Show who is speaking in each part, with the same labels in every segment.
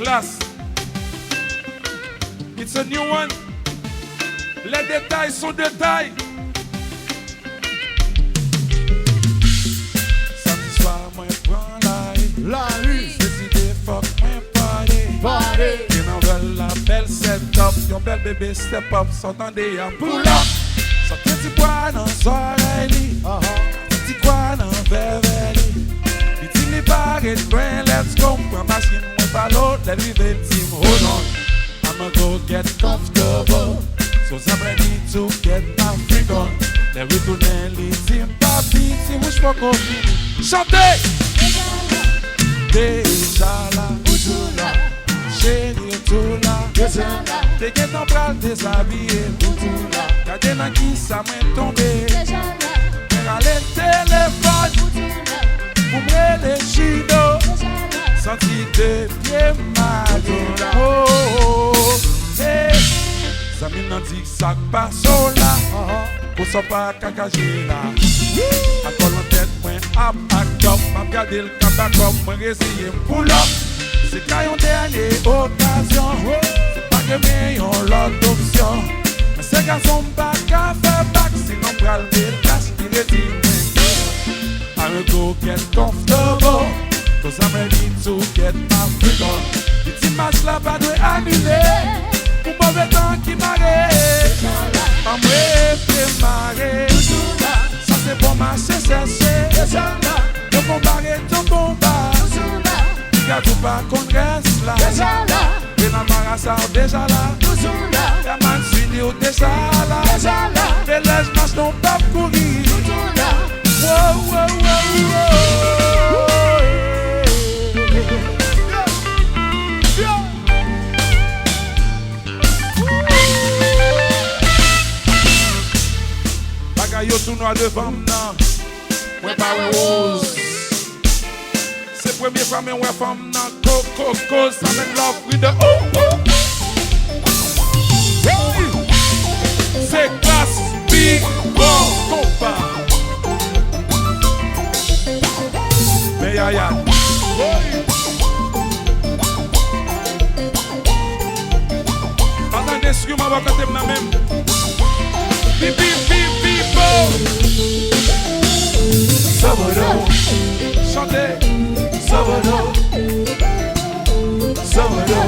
Speaker 1: classe. It's a new one. Les détails sont détails. Samedi soir, moi prends
Speaker 2: La rue,
Speaker 1: décidé, fuck, moi party.
Speaker 2: party.
Speaker 1: Yon en veulent la belle setup. Yon bel bébé step up. S'entendez à pull up. Sortez du bois dans soirée. Petit quoi dans verveli. Petit mi barre train, let's go. Prends machine, moi pas l'autre. Let me the team, hold on. I'ma go get comfortable. So I'm ready to get my freak on. Let me do Nelly, team papi. Si vous pas confiné. Chantez! Déjà là, chérie, tout là. T'es qu'un temps pral déshabillé. Gardez dans qui ça m'est tombé. Faire aller téléphone. Pour me les chidos. Senti de pied mal. Oh, oh, oh. Hey. Ça m'a dit que ça passe là. Pour ça pas cacager là. A col en tête, moi, up, act up. M'a gardé le cap back up. Moi, essayer pull up. C'est qu'à une dernière occasion. C'est pas que mais yon l'autre option. Mais ces garçons pas qu'à faire back. Sinon, pral le cash, il est dit. I'm go get comfortable. Cause I'm ready to get my freak on. Le petit match là pas doit annuler. Pour mauvais temps qui m'arrête. I'm ready to marrer. Ça c'est bon marché chercher. Le bon barré ton bon bar. Garde pas qu'on reste là. Et la marassa déjà là. La man suivi au déjà là. Et les marches n'ont pas courir. Wow, wow, wow, wow. Bagay yo tout noir devant m'nan. Mwen pa wè rose. C'est première fois men wè femme nan. Coco, ça mène love with the oh, oh. C'est classe, big, bon, compa. Mais yaya. Pendant des secondes, on va canter maintenant même. Bip, bip, bip, bip, oh. Sabodo. Chantez. Sabodo. Sabodo.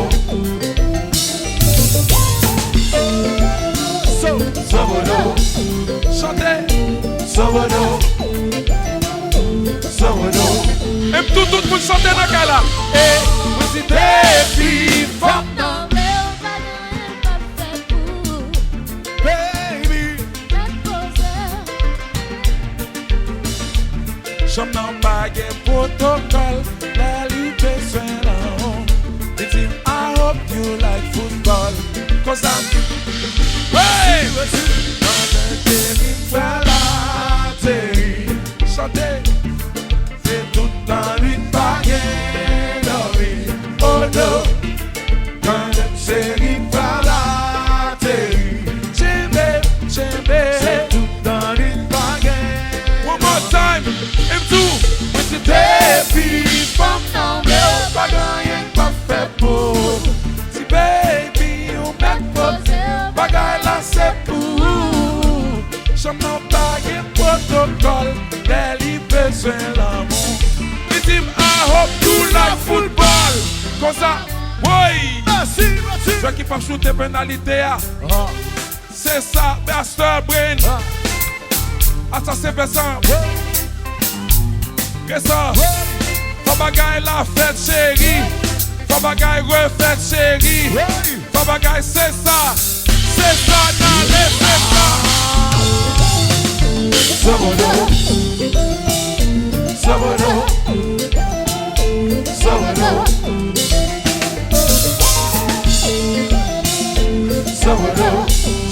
Speaker 1: Sabodo. Chantez. Sabodo. Sabodo. Et tout le monde chante dans le cas là. Et vous dites des filles fortes. Baby. J'aime dans bague protocole. La liberté c'est là. The team, I hope you like football. Cause I'm hey! Chantez. C'est tout dans une baguette dorée. Oh no, quand la série va la terre. C'est tout dans une baguette. One more time, M2. Mais c'est des filles, femmes, non, mais on pas gagner, pas fait pour. Si baby, on met pour, bagaille là c'est pour. J'aime non baguette protocole, les besoin l'amour. Team, I hope you like football. Comme ça, oui. Merci. Ceux qui peuvent shooter pénalité, c'est ça, Master Brain. Attends, c'est Bessan. Qu'est-ce ça? Faut bagaille la fête, chérie. Faut bagaille refait, chérie. Faut bagaille, c'est ça. C'est ça, n'allez, c'est ça. Sabodo. Sabodo. Sabodo. Sabodo.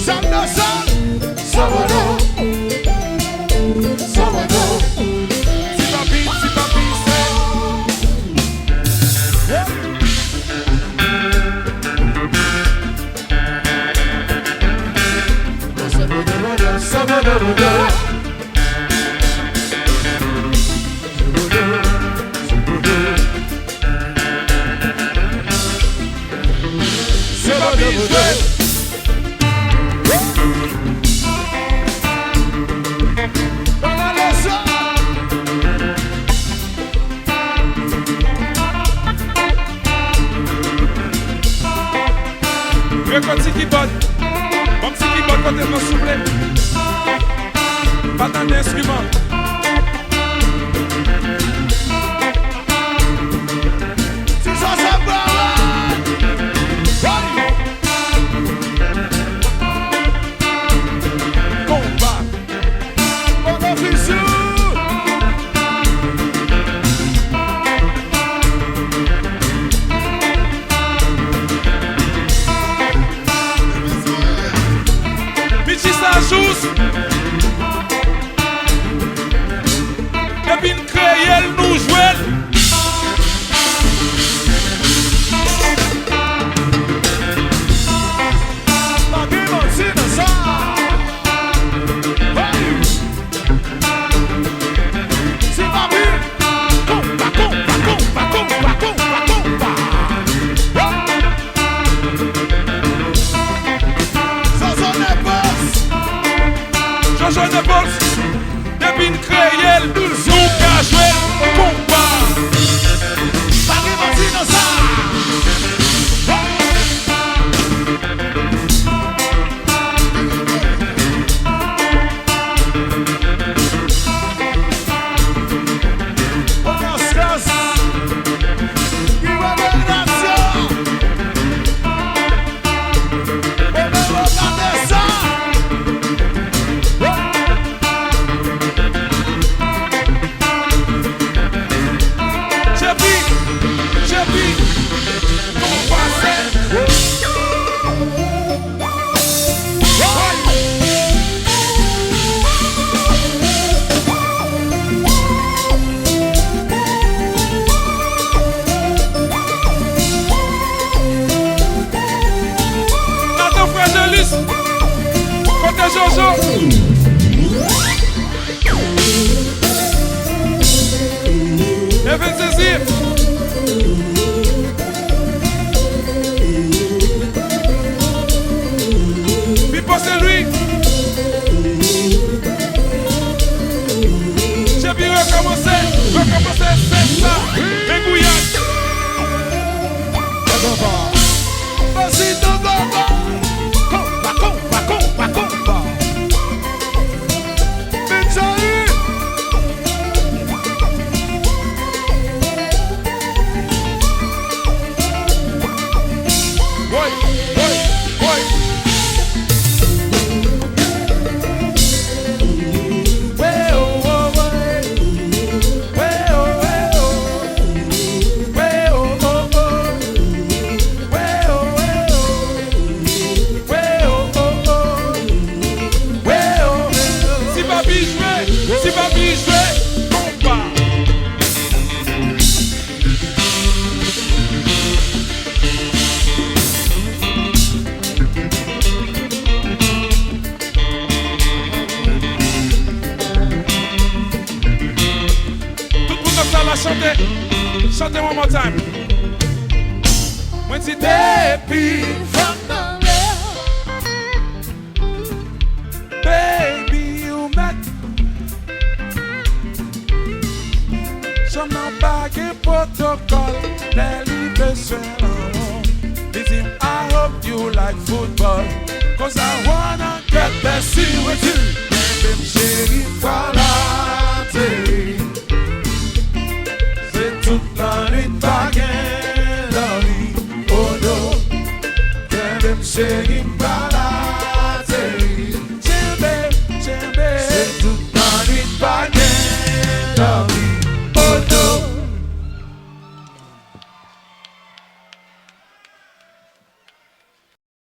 Speaker 1: Sabodo. Sabodo. Si papi, c'est. Sabodo. côté de souffler. Pas tant d'instruments.
Speaker 2: Si ça c'est
Speaker 1: Combat.
Speaker 2: mon officier.
Speaker 1: Michi Sajous. Depuis une créelle, nous jouons. Jojo de boxe, depuis une créelle, nous qu'à jouer combat. Côté Jojo. Evan Zezir. Pipo c'est lui. J'ai pu recommencer, c'est ça. Les Gouyanes.
Speaker 2: Vas-y, Dogova.
Speaker 1: Si papi jouer, combat. Tout le monde ça la chanter. Chantez one more time. Moi dis depuis from the baby you met. Some not back in protocol, celebration. I hope you like football, cause I wanna get messy with you. Baby, chérie, voilà, c'est toute la